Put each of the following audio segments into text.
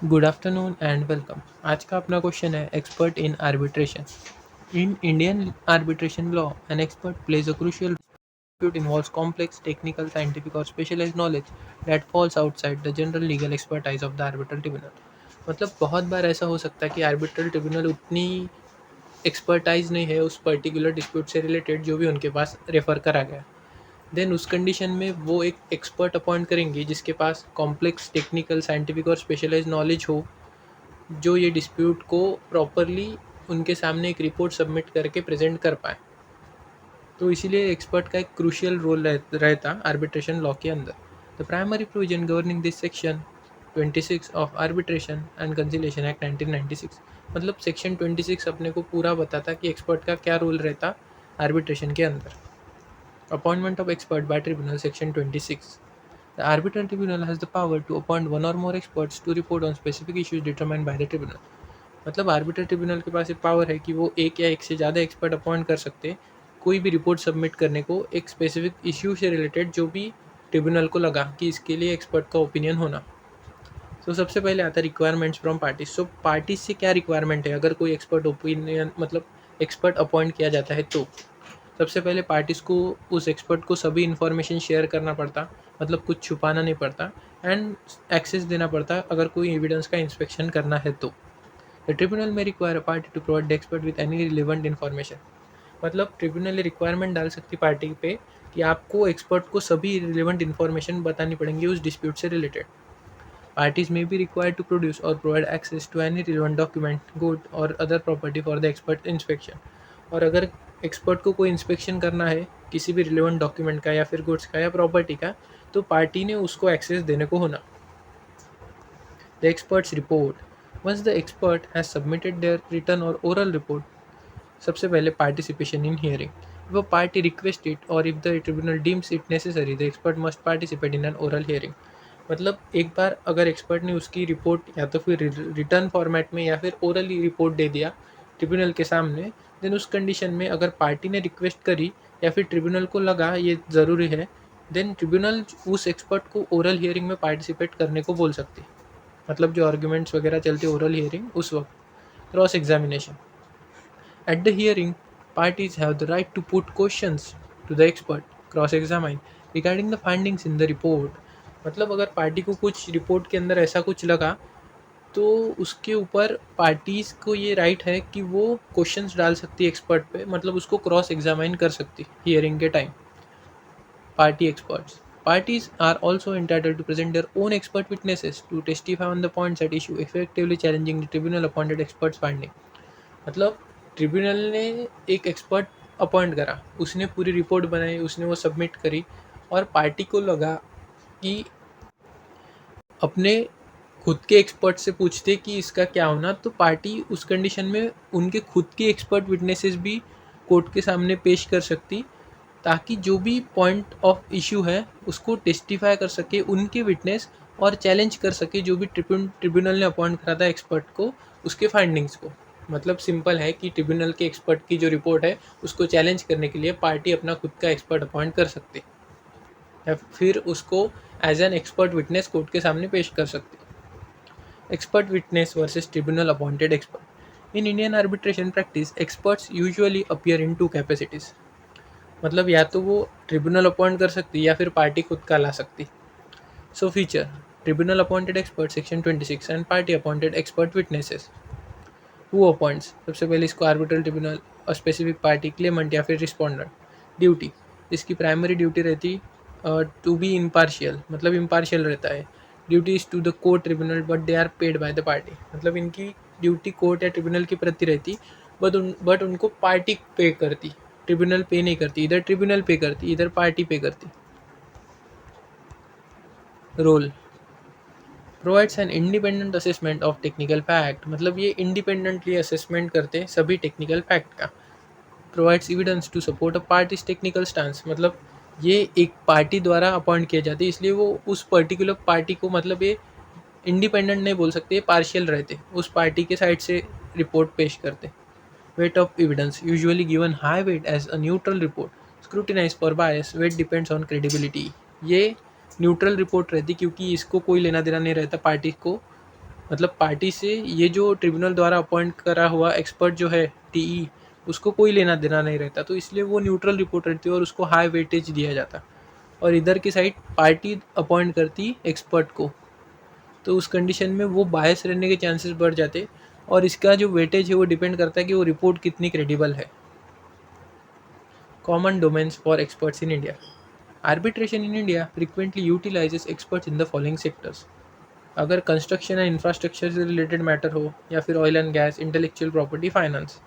Good afternoon and welcome. आज का अपना क्वेश्चन है expert in arbitration. In Indian arbitration law an expert plays a crucial dispute involves complex technical scientific or specialized knowledge that falls outside the general legal expertise of the arbitral tribunal। मतलब बहुत बार ऐसा हो सकता है कि arbitral tribunal उतनी expertise नहीं है उस पर्टिकुलर डिस्प्यूट से रिलेटेड जो भी उनके पास रेफर करा गया। देन उस कंडीशन में वो एक एक्सपर्ट अपॉइंट करेंगे जिसके पास कॉम्प्लेक्स टेक्निकल साइंटिफिक और स्पेशलाइज नॉलेज हो, जो ये डिस्प्यूट को प्रॉपरली उनके सामने एक रिपोर्ट सबमिट करके प्रेजेंट कर पाए। तो इसीलिए एक्सपर्ट का एक क्रूशियल रोल रहता आर्बिट्रेशन लॉ के अंदर। The primary provision governing this section 26 of arbitration and conciliation act 1996। मतलब सेक्शन 26 अपने को पूरा बताता कि एक्सपर्ट का क्या रोल रहता आर्बिट्रेशन के अंदर। Appointment of expert bye tribunal section 26। The arbitral tribunal has the power to appoint one or more experts to report on specific issues determined by the tribunal। मतलब आर्बिट्रल ट्रिब्यूनल के पास एक power है कि वो एक या एक से ज़्यादा एक्सपर्ट अपॉइंट कर सकते हैं कोई भी रिपोर्ट सबमिट करने को एक स्पेसिफिक इश्यू से रिलेटेड जो भी ट्रिब्यूनल को लगा कि इसके लिए एक्सपर्ट का ओपिनियन होना। तो सबसे पहले आता है requirements from parties. So parties से क्या रिक्वायरमेंट है अगर कोई एक्सपर्ट ओपिनियन मतलब एक्सपर्ट अपॉइंट किया जाता है तो सबसे पहले पार्टीज़ को उस एक्सपर्ट को सभी इन्फॉर्मेशन शेयर करना पड़ता, मतलब कुछ छुपाना नहीं पड़ता एंड एक्सेस देना पड़ता अगर कोई एविडेंस का इंस्पेक्शन करना है तो। द ट्रिब्यूनल में require a party to provide the expert with any relevant information. मतलब ट्रिब्यूनल रिक्वायरमेंट डाल सकती पार्टी पे कि आपको एक्सपर्ट को सभी रिलेवेंट इन्फॉर्मेशन बतानी पड़ेंगी उस डिस्प्यूट से related. Parties may be required to produce or provide access to any relevant document, good or other property for the expert inspection। और अगर एक्सपर्ट को कोई इंस्पेक्शन करना है किसी भी रिलेवेंट डॉक्यूमेंट का या फिर गुड्स का या प्रॉपर्टी का तो पार्टी ने उसको एक्सेस देने को होना। The expert's report. Once the expert has submitted their written और ओरल रिपोर्ट, सबसे पहले participation in hearing. If a party requests it or if the tribunal deems it necessary, the expert must participate in an oral hearing। मतलब एक बार अगर expert ने उसकी report या तो फिर रिटर्न फॉर्मेट में या फिर ओरली रिपोर्ट दे दिया ट्रिब्यूनल के सामने, देन उस कंडीशन में अगर पार्टी ने रिक्वेस्ट करी या फिर ट्रिब्यूनल को लगा ये ज़रूरी है, देन ट्रिब्यूनल उस एक्सपर्ट को ओरल हियरिंग में पार्टिसिपेट करने को बोल सकती। मतलब जो आर्ग्यूमेंट्स वगैरह चलते ओरल हियरिंग उस वक्त। Cross examination. At the hearing, parties have the right to put questions to the expert, cross-examine, regarding the findings in the report। मतलब अगर पार्टी को कुछ रिपोर्ट के अंदर ऐसा कुछ लगा तो उसके ऊपर पार्टीज़ को ये राइट है कि वो क्वेश्चंस डाल सकती है एक्सपर्ट पे, मतलब उसको क्रॉस एग्जामाइन कर सकती हियरिंग के time. Party experts. Parties are also entitled to present their own expert witnesses to testify on the points at issue, effectively challenging the tribunal appointed experts finding। मतलब tribunal ने एक expert appoint करा, उसने पूरी report बनाई, उसने वो submit करी और पार्टी को लगा कि अपने खुद के एक्सपर्ट से पूछते कि इसका क्या होना, तो पार्टी उस कंडीशन में उनके खुद के एक्सपर्ट विटनेसेस भी कोर्ट के सामने पेश कर सकती ताकि जो भी पॉइंट ऑफ इशू है उसको टेस्टिफाई कर सके उनके विटनेस और चैलेंज कर सके जो भी ट्रिब्यूनल ने अपॉइंट करा था एक्सपर्ट को उसके फाइंडिंग्स को। मतलब सिंपल है कि ट्रिब्यूनल के एक्सपर्ट की जो रिपोर्ट है उसको चैलेंज करने के लिए पार्टी अपना खुद का एक्सपर्ट अपॉइंट कर सकती या फिर उसको as an expert witness court के सामने पेश कर सकती। Expert witness versus tribunal appointed expert. In Indian arbitration practice experts usually appear in two capacities. मतलब या तो वो ट्रिब्यूनल अपॉइंट कर सकती या फिर पार्टी खुद का ला सकती। So feature tribunal appointed expert section 26 and party appointed expert witnesses. Who appoints, सबसे पहले इसको आर्बिट्रल ट्रिब्यूनल और स्पेसिफिक पार्टी क्लेमेंट या फिर रिस्पोंडेंट। ड्यूटी, इसकी प्राइमरी ड्यूटी रहती टू बी इम्पार्शियल, मतलब इम्पार्शियल रहता है। Duty is to the court tribunal but they are paid by the party. मतलब इनकी ड्यूटी कोर्ट या ट्रिब्यूनल के प्रति रहती बट उनको पार्टी पे करती, ट्रिब्यूनल पे नहीं करती। इधर ट्रिब्यूनल पे करती इधर पार्टी पे करती। Role provides an independent assessment of technical fact. मतलब ये इंडिपेंडेंटली असेसमेंट करते हैं सभी टेक्निकल फैक्ट का। Provides evidence to support a party's technical stance. मतलब ये एक पार्टी द्वारा अपॉइंट किए जाते हैं इसलिए वो उस पर्टिकुलर पार्टी को, मतलब ये इंडिपेंडेंट नहीं बोल सकते, पार्शियल रहते, उस पार्टी के साइड से रिपोर्ट पेश करते। Weight of evidence usually given high weight as a neutral report scrutinise for bias, weight depends on credibility. ये न्यूट्रल रिपोर्ट रहती क्योंकि इसको कोई लेना देना नहीं रहता पार्टी को मतलब पार्टी से ये जो ट्रिब्यूनल द्वारा अपॉइंट करा हुआ एक्सपर्ट जो है टीई, उसको कोई लेना देना नहीं रहता, तो इसलिए वो न्यूट्रल रिपोर्ट रहती है और उसको हाई वेटेज दिया जाता। और इधर की साइड पार्टी अपॉइंट करती एक्सपर्ट को, तो उस कंडीशन में वो बायस रहने के चांसेस बढ़ जाते, और इसका जो वेटेज है वो डिपेंड करता है कि वो रिपोर्ट कितनी क्रेडिबल है। Common domains for experts in India. Arbitration in India frequently utilises experts in the following sectors. अगर कंस्ट्रक्शन एंड इंफ्रास्ट्रक्चर से रिलेटेड मैटर हो, या फिर oil and gas, intellectual property, finance,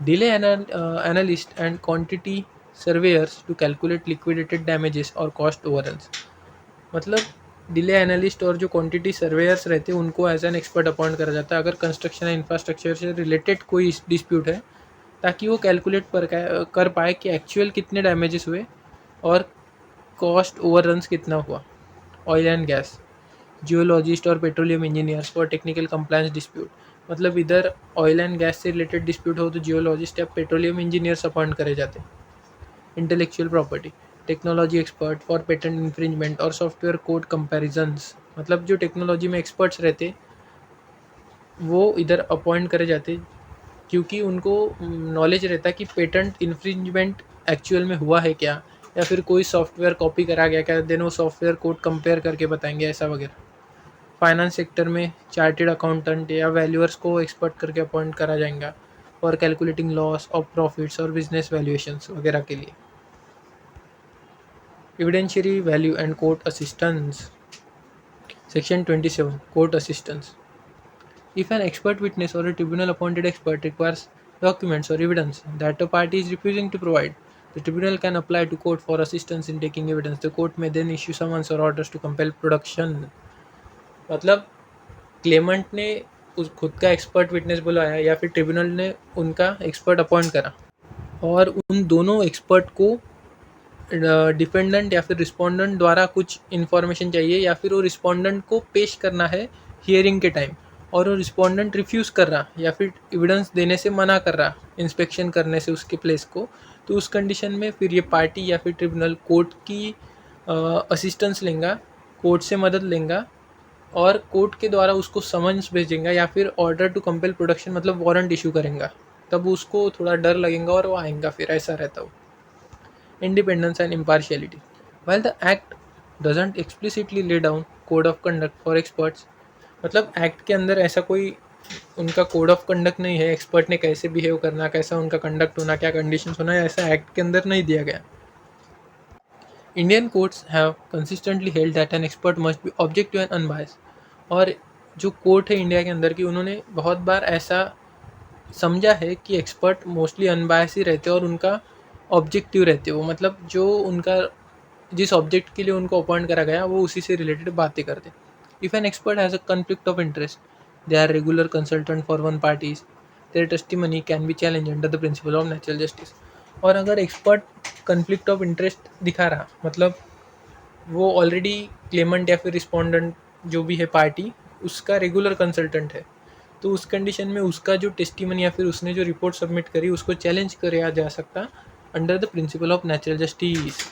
delay analyst and quantity surveyors to calculate liquidated damages और cost overruns. मतलब delay analyst और जो quantity surveyor's रहते हैं उनको एज एन एक्सपर्ट अपॉइंट करा जाता है अगर कंस्ट्रक्शन एंड इंफ्रास्ट्रक्चर से रिलेटेड कोई डिस्प्यूट है, ताकि वो कैलकुलेट कर पाए कि एक्चुअल कितने डैमेजेस हुए और कॉस्ट ओवररन्स कितना हुआ। ऑयल एंड गैस, जियोलॉजिस्ट और petroleum engineers for technical compliance dispute. मतलब इधर ऑयल एंड गैस से रिलेटेड डिस्प्यूट हो तो जियोलॉजिस्ट या पेट्रोलियम इंजीनियर्स अपॉइंट करे जाते हैं। Intellectual property, technology expert for patent infringement और सॉफ्टवेयर कोड कंपैरिजंस। मतलब जो टेक्नोलॉजी में एक्सपर्ट्स रहते वो इधर अपॉइंट करे जाते, क्योंकि उनको नॉलेज रहता है कि पेटेंट इन्फ्रिंजमेंट एक्चुअल में हुआ है क्या, या फिर कोई सॉफ्टवेयर कॉपी करा गया क्या, देन वो सॉफ्टवेयर कोड कंपेयर करके बताएंगे, ऐसा वगैरह। फाइनेंस सेक्टर में चार्टेड अकाउंटेंट या वैल्यूअर्स को एक्सपर्ट करके अपॉइंट करा जाएगा और कैलकुलेटिंग लॉस और प्रॉफिट्स और बिजनेस वैल्यूएशंस वगैरह के लिए। Evidentiary value and court assistance. Section 27, court assistance. If an expert witness or a tribunal appointed expert requires documents or evidence that a party is refusing to provide, the tribunal can apply to court for assistance in taking evidence. The court may then issue summons or orders to compel production. मतलब Clement ने उस खुद का expert witness बुलाया या फिर tribunal ने उनका एक्सपर्ट अपॉइंट करा, और उन दोनों एक्सपर्ट को डिफेंडेंट या फिर रिस्पोंडेंट द्वारा कुछ इन्फॉर्मेशन चाहिए, या फिर वो रिस्पोंडेंट को पेश करना है हियरिंग के टाइम, और वो रिस्पोंडेंट रिफ्यूज़ कर रहा या फिर एविडेंस देने से मना कर रहा इंस्पेक्शन करने से उसके प्लेस को, तो उस कंडीशन में फिर ये पार्टी या फिर ट्रिब्यूनल कोर्ट की असिस्टेंस लेंगा, कोर्ट से मदद लेंगा, और कोर्ट के द्वारा उसको समन्स भेजेंगे या फिर ऑर्डर टू कंपेल प्रोडक्शन मतलब वारंट इशू करेंगे। तब उसको थोड़ा डर लगेगा और वो आएगा, फिर ऐसा रहता हो। Independence and impartiality. While the act doesn't explicitly lay down code of conduct for experts, मतलब एक्ट के अंदर ऐसा कोई उनका कोड ऑफ कंडक्ट नहीं है, एक्सपर्ट ने कैसे बिहेव करना, कैसा उनका कंडक्ट होना, क्या कंडीशंस होना, ऐसा एक्ट के अंदर नहीं दिया गया। Indian courts have consistently held that an expert must be objective and unbias. और जो कोर्ट है इंडिया के अंदर की, उन्होंने बहुत बार ऐसा समझा है कि एक्सपर्ट मोस्टली अनबायस ही रहते हैं और उनका ऑब्जेक्टिव रहते हो, मतलब जो उनका जिस ऑब्जेक्ट के लिए उनको अपॉइंट करा गया वो उसी से रिलेटेड बातें करते। If an expert has a conflict of interest, they are regular consultant for one parties, their testimony can be challenge under the principle of natural justice. और अगर एक्सपर्ट कॉन्फ्लिक्ट ऑफ इंटरेस्ट दिखा रहा, मतलब वो already Clement या फिर respondent जो भी है पार्टी, उसका रेगुलर कंसल्टेंट है, तो उस कंडीशन में उसका जो टेस्टिमनी या फिर उसने जो रिपोर्ट सबमिट करी उसको चैलेंज किया जा सकता under the principle of natural justice.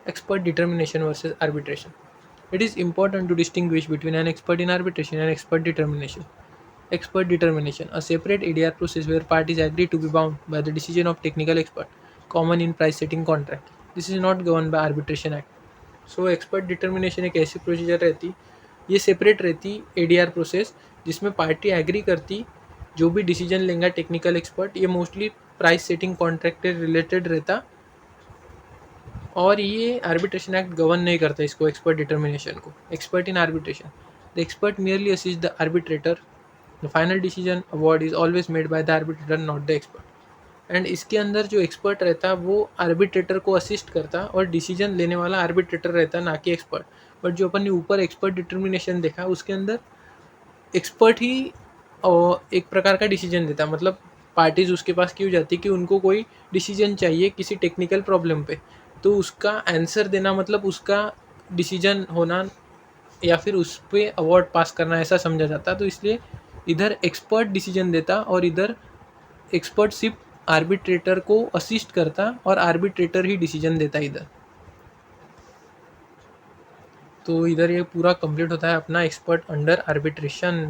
Expert determination versus arbitration. It is important to distinguish between an expert in arbitration and expert determination. Expert determination, a separate ADR process where parties agree to be bound by the decision of technical expert, common in price setting contract. This is not governed by Arbitration Act. So expert determination एक ऐसी procedure रहती, ये separate रहती ADR process, जिसमें party agree करती जो भी decision लेंगा टेक्निकल एक्सपर्ट, ये mostly price setting contract related रहता, और ये आर्बिट्रेशन एक्ट गवर्न नहीं करता इसको, एक्सपर्ट डिटर्मिनेशन को। Expert in arbitration, the expert merely assist the arbitrator, the final decision award is always made by the arbitrator not the expert. And इसके अंदर जो एक्सपर्ट रहता वो आर्बिट्रेटर को असिस्ट करता और डिसीजन लेने वाला आर्बिट्रेटर रहता, ना कि एक्सपर्ट। बट जो अपन ने ऊपर एक्सपर्ट डिटर्मिनेशन देखा उसके अंदर एक्सपर्ट ही एक प्रकार का डिसीजन देता, मतलब पार्टीज उसके पास क्यों जाती कि उनको कोई डिसीजन चाहिए किसी टेक्निकल प्रॉब्लम पे, तो उसका आंसर देना मतलब उसका डिसीजन होना या फिर उस पर अवार्ड पास करना ऐसा समझा जाता। तो इसलिए इधर एक्सपर्ट डिसीजन देता और इधर एक्सपर्ट सिर्फ आर्बिट्रेटर को असिस्ट करता और आर्बिट्रेटर ही डिसीजन देता इधर। तो इधर ये पूरा कंप्लीट होता है अपना एक्सपर्ट अंडर आर्बिट्रेशन।